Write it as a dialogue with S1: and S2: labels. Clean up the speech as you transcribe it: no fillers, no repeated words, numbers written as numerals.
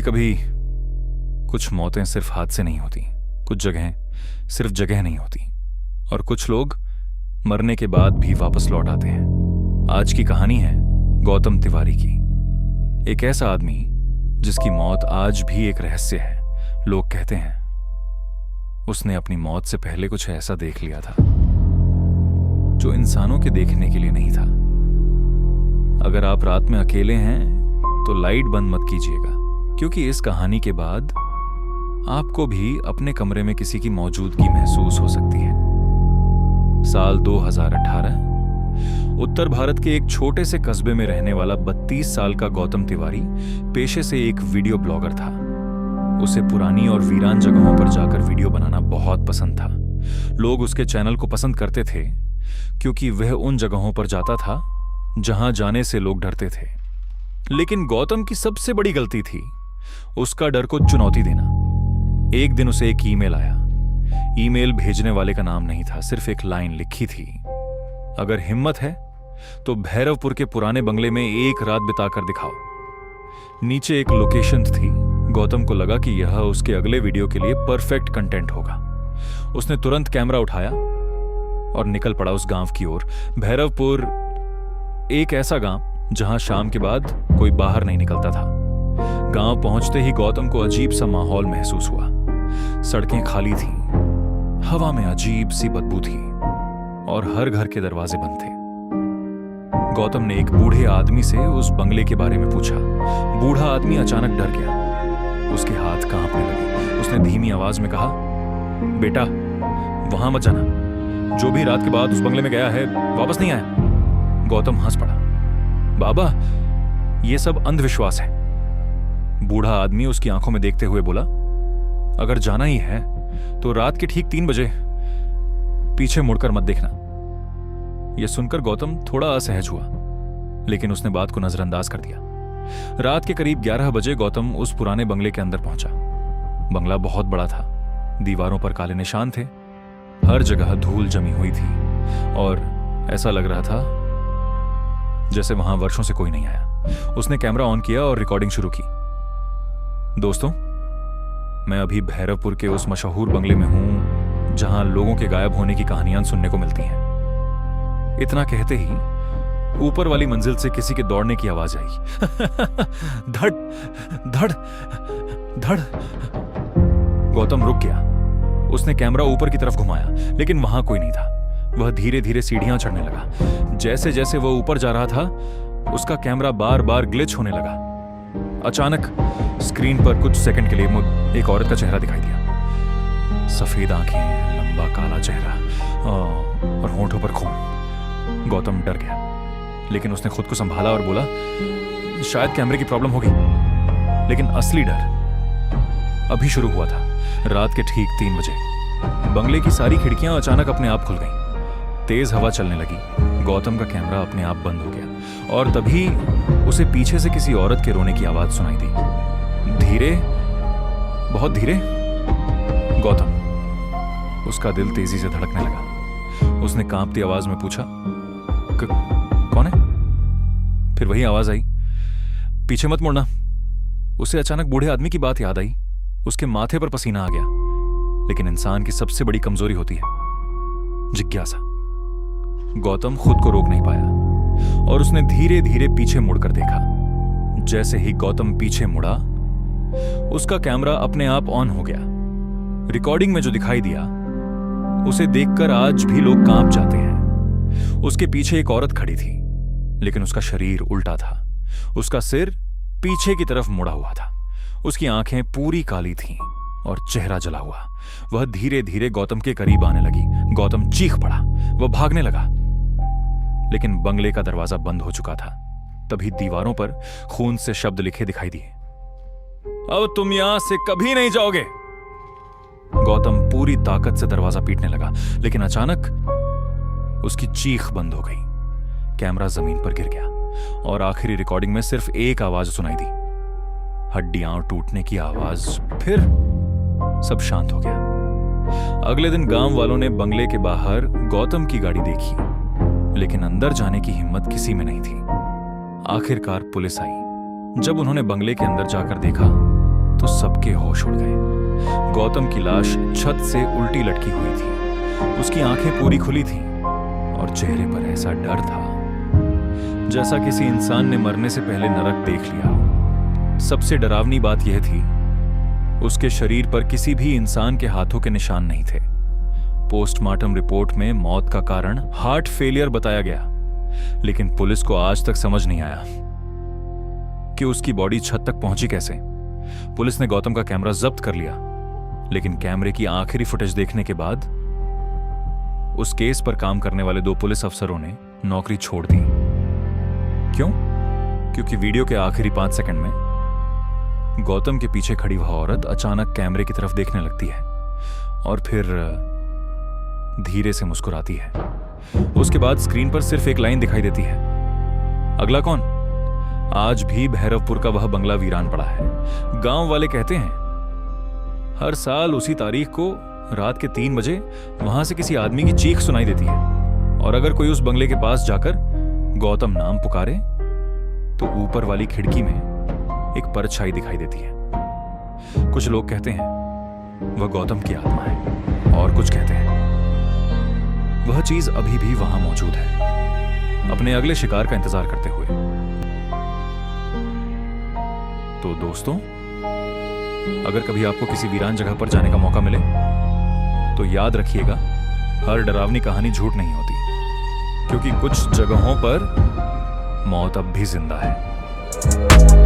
S1: कभी कुछ मौतें सिर्फ हाथ से नहीं होती, कुछ जगहें सिर्फ जगह नहीं होती, और कुछ लोग मरने के बाद भी वापस लौट आते हैं। आज की कहानी है गौतम तिवारी की, एक ऐसा आदमी जिसकी मौत आज भी एक रहस्य है। लोग कहते हैं उसने अपनी मौत से पहले कुछ ऐसा देख लिया था जो इंसानों के देखने के लिए नहीं था। अगर आप रात में अकेले हैं तो लाइट बंद मत कीजिएगा, क्योंकि इस कहानी के बाद आपको भी अपने कमरे में किसी की मौजूदगी महसूस हो सकती है। साल 2018, उत्तर भारत के एक छोटे से कस्बे में रहने वाला 32 साल का गौतम तिवारी पेशे से एक वीडियो ब्लॉगर था। उसे पुरानी और वीरान जगहों पर जाकर वीडियो बनाना बहुत पसंद था। लोग उसके चैनल को पसंद करते थे क्योंकि वह उन जगहों पर जाता था जहां जाने से लोग डरते थे। लेकिन गौतम की सबसे बड़ी गलती थी उसका डर को चुनौती देना। एक दिन उसे एक ईमेल आया। ईमेल भेजने वाले का नाम नहीं था, सिर्फ एक लाइन लिखी थी, अगर हिम्मत है तो भैरवपुर के पुराने बंगले में एक रात बिताकर दिखाओ। नीचे एक लोकेशन थी। गौतम को लगा कि यह उसके अगले वीडियो के लिए परफेक्ट कंटेंट होगा। उसने तुरंत कैमरा उठाया और निकल पड़ा उस गांव की ओर। भैरवपुर एक ऐसा गांव जहां शाम के बाद कोई बाहर नहीं निकलता था। गांव पहुंचते ही गौतम को अजीब सा माहौल महसूस हुआ। सड़कें खाली थीं, हवा में अजीब सी बदबू थी और हर घर के दरवाजे बंद थे। गौतम ने एक बूढ़े आदमी से उस बंगले के बारे में पूछा। बूढ़ा आदमी अचानक डर गया, उसके हाथ कांपने लगे। उसने धीमी आवाज में कहा, बेटा वहां मत जाना, जो भी रात के बाद उस बंगले में गया है वापस नहीं आया। गौतम हंस पड़ा, बाबा यह सब अंधविश्वास है। बूढ़ा आदमी उसकी आंखों में देखते हुए बोला, अगर जाना ही है तो रात के ठीक 3 बजे पीछे मुड़कर मत देखना। यह सुनकर गौतम थोड़ा असहज हुआ, लेकिन उसने बात को नजरअंदाज कर दिया। रात के करीब 11 बजे गौतम उस पुराने बंगले के अंदर पहुंचा। बंगला बहुत बड़ा था, दीवारों पर काले निशान थे, हर जगह धूल जमी हुई थी और ऐसा लग रहा था जैसे वहां वर्षों से कोई नहीं आया। उसने कैमरा ऑन किया और रिकॉर्डिंग शुरू की। दोस्तों, मैं अभी भैरवपुर के उस मशहूर बंगले में हूं जहां लोगों के गायब होने की कहानियां सुनने को मिलती हैं। इतना कहते ही ऊपर वाली मंजिल से किसी के दौड़ने की आवाज आई। धड़ धड़ धड़। गौतम रुक गया। उसने कैमरा ऊपर की तरफ घुमाया, लेकिन वहां कोई नहीं था। वह धीरे धीरे सीढ़ियां चढ़ने लगा। जैसे जैसे वह ऊपर जा रहा था उसका कैमरा बार बार ग्लिच होने लगा। अचानक स्क्रीन पर कुछ सेकंड के लिए एक औरत का चेहरा दिखाई दिया। सफेद आंखें, लंबा काला चेहरा और होंठों पर खून। गौतम डर गया, लेकिन उसने खुद को संभाला और बोला, शायद कैमरे की प्रॉब्लम होगी। लेकिन असली डर अभी शुरू हुआ था। रात के ठीक 3 बजे बंगले की सारी खिड़कियां अचानक अपने आप खुल गईं। तेज हवा चलने लगी। गौतम का कैमरा अपने आप बंद हो गया और तभी उसे पीछे से किसी औरत के रोने की आवाज सुनाई दी। धीरे, बहुत धीरे। गौतम, उसका दिल तेजी से धड़कने लगा। उसने कांपती आवाज में पूछा, कौन है? फिर वही आवाज आई, पीछे मत मुड़ना। उसे अचानक बूढ़े आदमी की बात याद आई। उसके माथे पर पसीना आ गया। लेकिन इंसान की सबसे बड़ी कमजोरी होती है जिज्ञासा। गौतम खुद को रोक नहीं पाया और उसने धीरे धीरे पीछे मुड़कर देखा। जैसे ही गौतम पीछे मुड़ा उसका कैमरा अपने आप ऑन हो गया। रिकॉर्डिंग में जो दिखाई दिया उसे देखकर आज भी लोग कांप जाते हैं। उसके पीछे एक औरत खड़ी थी, लेकिन उसका शरीर उल्टा था। उसका सिर पीछे की तरफ मुड़ा हुआ था। उसकी आंखें पूरी काली थीं और चेहरा जला हुआ। वह धीरे धीरे गौतम के करीब आने लगी। गौतम चीख पड़ा। वह भागने लगा, लेकिन बंगले का दरवाजा बंद हो चुका था। तभी दीवारों पर खून से शब्द लिखे दिखाई दिए, अब तुम यहां से कभी नहीं जाओगे। गौतम पूरी ताकत से दरवाजा पीटने लगा, लेकिन अचानक उसकी चीख बंद हो गई। कैमरा जमीन पर गिर गया और आखिरी रिकॉर्डिंग में सिर्फ एक आवाज सुनाई दी, हड्डियां टूटने की आवाज। फिर सब शांत हो गया। अगले दिन गांव वालों ने बंगले के बाहर गौतम की गाड़ी देखी, लेकिन अंदर जाने की हिम्मत किसी में नहीं थी। आखिरकार पुलिस आई। जब उन्होंने बंगले के अंदर जाकर देखा तो सबके होश उड़ गए। गौतम की लाश छत से उल्टी लटकी हुई थी। उसकी आंखें पूरी खुली थीं और चेहरे पर ऐसा डर था जैसा किसी इंसान ने मरने से पहले नरक देख लिया हो। सबसे डरावनी बात यह थी, उसके शरीर पर किसी भी इंसान के हाथों के निशान नहीं थे। पोस्टमार्टम रिपोर्ट में मौत का कारण हार्ट फेलियर बताया गया, लेकिन पुलिस को आज तक समझ नहीं आया कि उसकी बॉडी छत तक पहुंची कैसे। पुलिस ने गौतम का कैमरा जब्त कर लिया, लेकिन कैमरे की आखिरी फुटेज देखने के बाद उस केस पर काम करने वाले 2 पुलिस अफसरों ने नौकरी छोड़ दी। क्यों? क्योंकि वीडियो के आखिरी 5 सेकंड में गौतम के पीछे खड़ी वह औरत अचानक कैमरे की तरफ देखने लगती है और फिर धीरे से मुस्कुराती है। उसके बाद स्क्रीन पर सिर्फ एक लाइन दिखाई देती है, अगला कौन? आज भी भैरवपुर का वह बंगला वीरान पड़ा है। गांव वाले कहते हैं हर साल उसी तारीख को रात के 3 बजे वहां से किसी आदमी की चीख सुनाई देती है, और अगर कोई उस बंगले के पास जाकर गौतम नाम पुकारे तो ऊपर वाली खिड़की में एक परछाई दिखाई देती है। कुछ लोग कहते हैं वह गौतम की आत्मा है, और कुछ कहते हैं वह चीज अभी भी वहां मौजूद है, अपने अगले शिकार का इंतजार करते हुए। तो दोस्तों, अगर कभी आपको किसी वीरान जगह पर जाने का मौका मिले तो याद रखिएगा, हर डरावनी कहानी झूठ नहीं होती, क्योंकि कुछ जगहों पर मौत अब भी जिंदा है।